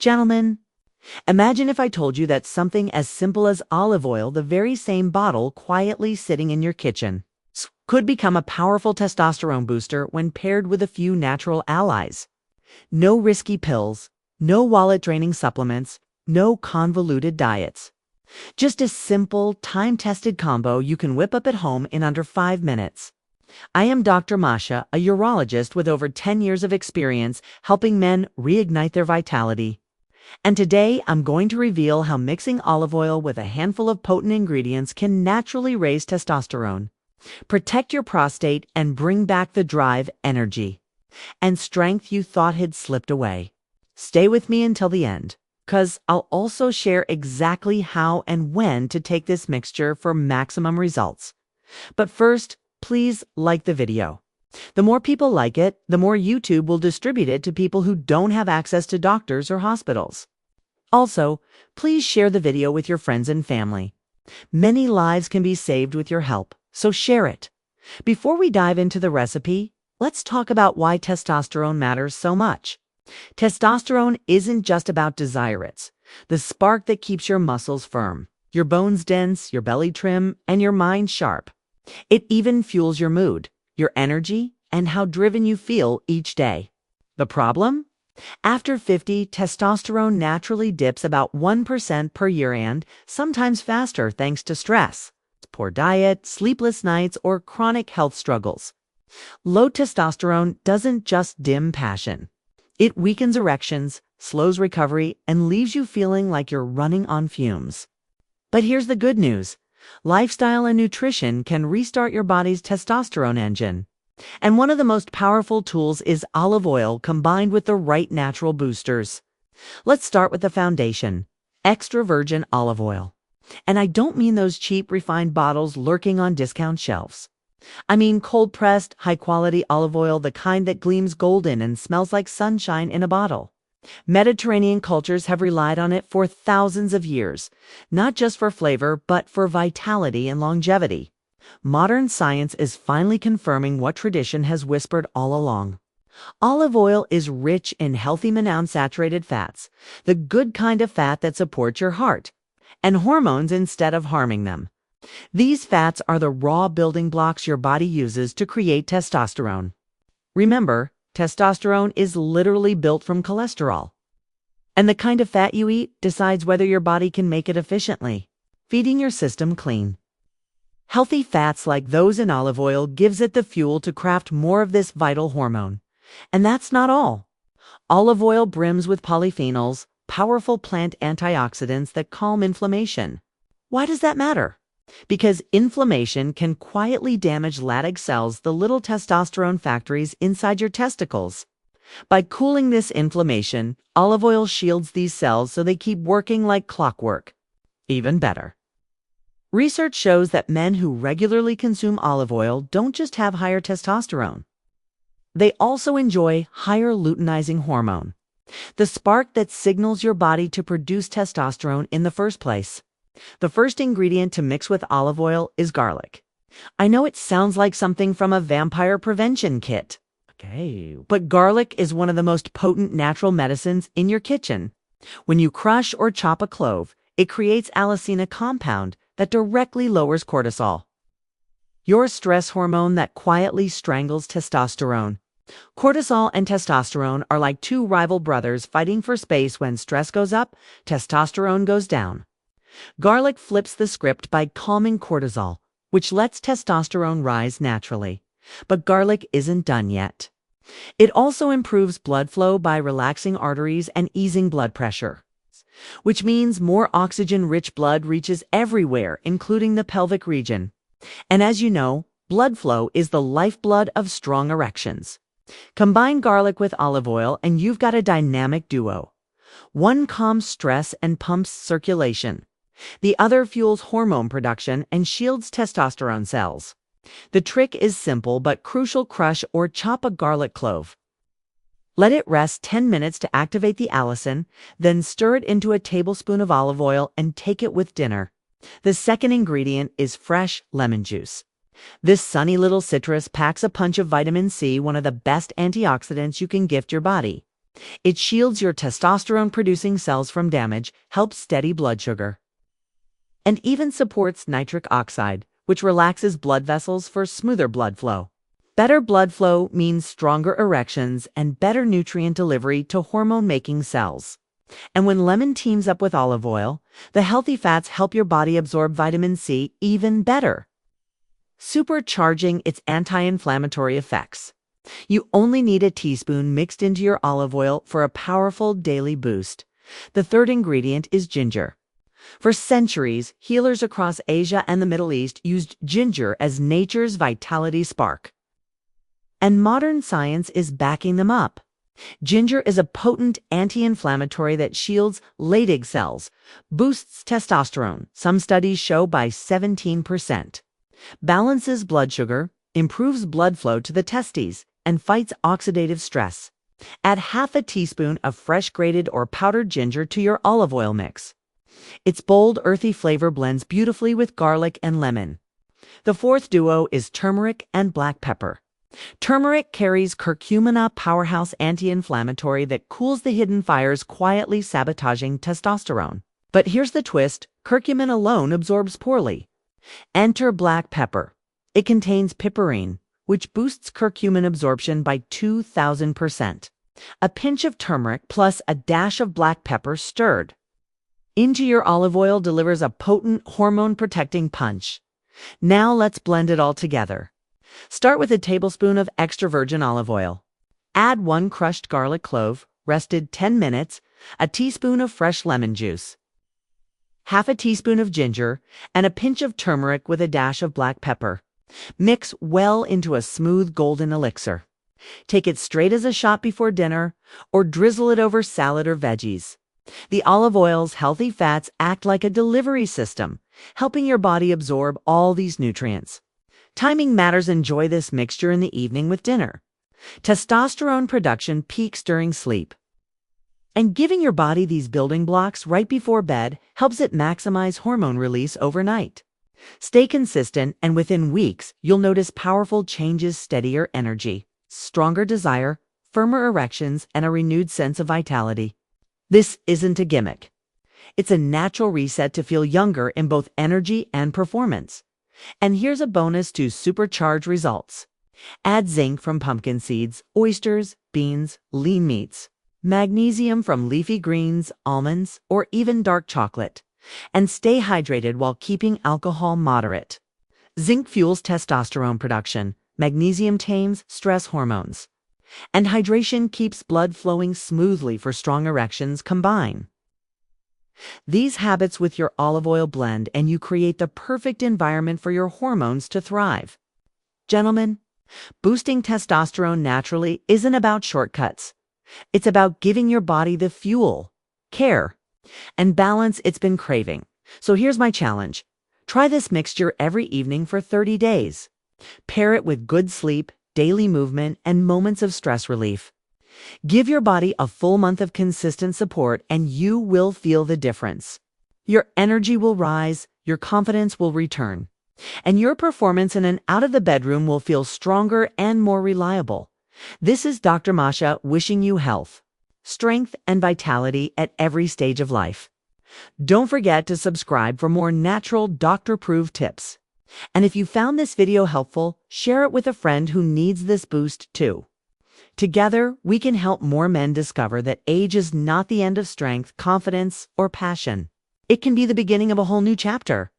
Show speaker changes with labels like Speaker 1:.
Speaker 1: Gentlemen, imagine if I told you that something as simple as olive oil, the very same bottle quietly sitting in your kitchen, could become a powerful testosterone booster when paired with a few natural allies. No risky pills, no wallet-draining supplements, no convoluted diets. Just a simple, time-tested combo you can whip up at home in under 5 minutes. I am Dr. Masha, a urologist with over 10 years of experience helping men reignite their vitality. And today I'm going to reveal how mixing olive oil with a handful of potent ingredients can naturally raise testosterone, protect your prostate, and bring back the drive, energy, and strength you thought had slipped away. Stay with me until the end, because I'll also share exactly how and when to take this mixture for maximum results. But first, please like the video. The more people like it, the more YouTube will distribute it to people who don't have access to doctors or hospitals. Also, please share the video with your friends and family. Many lives can be saved with your help, so share it. Before we dive into the recipe, let's talk about why testosterone matters so much. Testosterone isn't just about desire, it's the spark that keeps your muscles firm, your bones dense, your belly trim, and your mind sharp. It even fuels your mood, your energy, and how driven you feel each day. The problem? After 50, testosterone naturally dips about 1% per year and sometimes faster thanks to stress, poor diet, sleepless nights, or chronic health struggles. Low testosterone doesn't just dim passion. It weakens erections, slows recovery, and leaves you feeling like you're running on fumes. But here's the good news. Lifestyle and nutrition can restart your body's testosterone engine. And one of the most powerful tools is olive oil combined with the right natural boosters. Let's start with the foundation, extra virgin olive oil. And I don't mean those cheap, refined bottles lurking on discount shelves. I mean cold-pressed, high-quality olive oil, the kind that gleams golden and smells like sunshine in a bottle. Mediterranean cultures have relied on it for thousands of years, not just for flavor, but for vitality and longevity. Modern science is finally confirming what tradition has whispered all along. Olive oil is rich in healthy monounsaturated fats, the good kind of fat that supports your heart, and hormones instead of harming them. These fats are the raw building blocks your body uses to create testosterone. Remember, testosterone is literally built from cholesterol. And the kind of fat you eat decides whether your body can make it efficiently, feeding your system clean. Healthy fats like those in olive oil gives it the fuel to craft more of this vital hormone. And that's not all. Olive oil brims with polyphenols, powerful plant antioxidants that calm inflammation. Why does that matter? Because inflammation can quietly damage Leydig cells, the little testosterone factories inside your testicles. By cooling this inflammation, olive oil shields these cells so they keep working like clockwork. Even better. Research shows that men who regularly consume olive oil don't just have higher testosterone. They also enjoy higher luteinizing hormone, the spark that signals your body to produce testosterone in the first place. The first ingredient to mix with olive oil is garlic. I know it sounds like something from a vampire prevention kit. Okay, but garlic is one of the most potent natural medicines in your kitchen. When you crush or chop a clove, it creates allicin, a compound that directly lowers cortisol, your stress hormone that quietly strangles testosterone. Cortisol and testosterone are like two rival brothers fighting for space. When stress goes up, testosterone goes down. Garlic flips the script by calming cortisol, which lets testosterone rise naturally. But garlic isn't done yet. It also improves blood flow by relaxing arteries and easing blood pressure, which means more oxygen-rich blood reaches everywhere, including the pelvic region. And as you know, blood flow is the lifeblood of strong erections. Combine garlic with olive oil and you've got a dynamic duo. One calms stress and pumps circulation. The other fuels hormone production and shields testosterone cells. The trick is simple but crucial. Crush or chop a garlic clove. Let it rest 10 minutes to activate the allicin, then stir it into a tablespoon of olive oil and take it with dinner. The second ingredient is fresh lemon juice. This sunny little citrus packs a punch of vitamin C, one of the best antioxidants you can gift your body. It shields your testosterone-producing cells from damage, helps steady blood sugar, and even supports nitric oxide, which relaxes blood vessels for smoother blood flow. Better blood flow means stronger erections and better nutrient delivery to hormone-making cells. And when lemon teams up with olive oil, the healthy fats help your body absorb vitamin C even better, supercharging its anti-inflammatory effects. You only need a teaspoon mixed into your olive oil for a powerful daily boost. The third ingredient is ginger. For centuries, healers across Asia and the Middle East used ginger as nature's vitality spark. And modern science is backing them up. Ginger is a potent anti-inflammatory that shields Leydig cells, boosts testosterone, some studies show by 17%, balances blood sugar, improves blood flow to the testes, and fights oxidative stress. Add half a teaspoon of fresh grated or powdered ginger to your olive oil mix. Its bold, earthy flavor blends beautifully with garlic and lemon. The fourth duo is turmeric and black pepper. Turmeric carries curcumina, powerhouse anti-inflammatory that cools the hidden fires, quietly sabotaging testosterone. But here's the twist: curcumin alone absorbs poorly. Enter black pepper. It contains piperine, which boosts curcumin absorption by 2,000%. A pinch of turmeric plus a dash of black pepper stirred into your olive oil delivers a potent hormone-protecting punch. Now let's blend it all together. Start with a tablespoon of extra virgin olive oil. Add 1 crushed garlic clove, rested 10 minutes, a teaspoon of fresh lemon juice, half a teaspoon of ginger, and a pinch of turmeric with a dash of black pepper. Mix well into a smooth golden elixir. Take it straight as a shot before dinner, or drizzle it over salad or veggies. The olive oil's healthy fats act like a delivery system, helping your body absorb all these nutrients. Timing matters. Enjoy this mixture in the evening with dinner. Testosterone production peaks during sleep, and giving your body these building blocks right before bed helps it maximize hormone release overnight. Stay consistent, and within weeks, you'll notice powerful changes: steadier energy, stronger desire, firmer erections, and a renewed sense of vitality. This isn't a gimmick. It's a natural reset to feel younger in both energy and performance. And here's a bonus to supercharge results. Add zinc from pumpkin seeds, oysters, beans, lean meats, magnesium from leafy greens, almonds, or even dark chocolate. And stay hydrated while keeping alcohol moderate. Zinc fuels testosterone production, magnesium tames stress hormones, and hydration keeps blood flowing smoothly for strong erections. Combine these habits with your olive oil blend, and you create the perfect environment for your hormones to thrive. Gentlemen, boosting testosterone naturally isn't about shortcuts. It's about giving your body the fuel, care, and balance it's been craving. So here's my challenge. Try this mixture every evening for 30 days. Pair it with good sleep, daily movement, and moments of stress relief. Give your body a full month of consistent support, and you will feel the difference. Your energy will rise, your confidence will return, and your performance in and out of the bedroom will feel stronger and more reliable. This is Dr. Masha wishing you health, strength, and vitality at every stage of life. Don't forget to subscribe for more natural, doctor-approved tips. And if you found this video helpful, share it with a friend who needs this boost too. Together, we can help more men discover that age is not the end of strength, confidence, or passion. It can be the beginning of a whole new chapter.